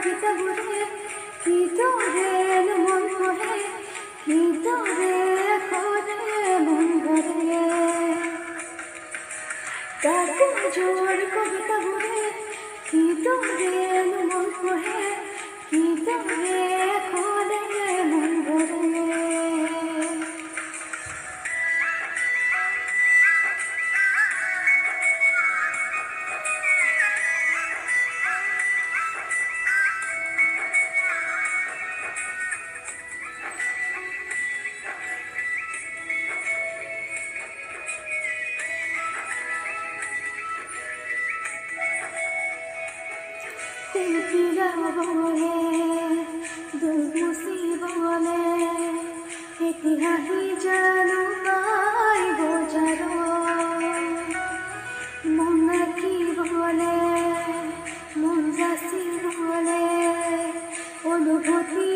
কবিতা বুঝে কি তোরে মন করে কি তোরে করে মন করে কাকু জোর কবিতা বুঝে কি তোরে মন করে কি তোরে করে মন করে তিলকিরা বলে দুর্মুসি বলে ইতিহাসি জানো পাই বোঝারো মনাকি বলে মনজাসি বলে অনুভূতি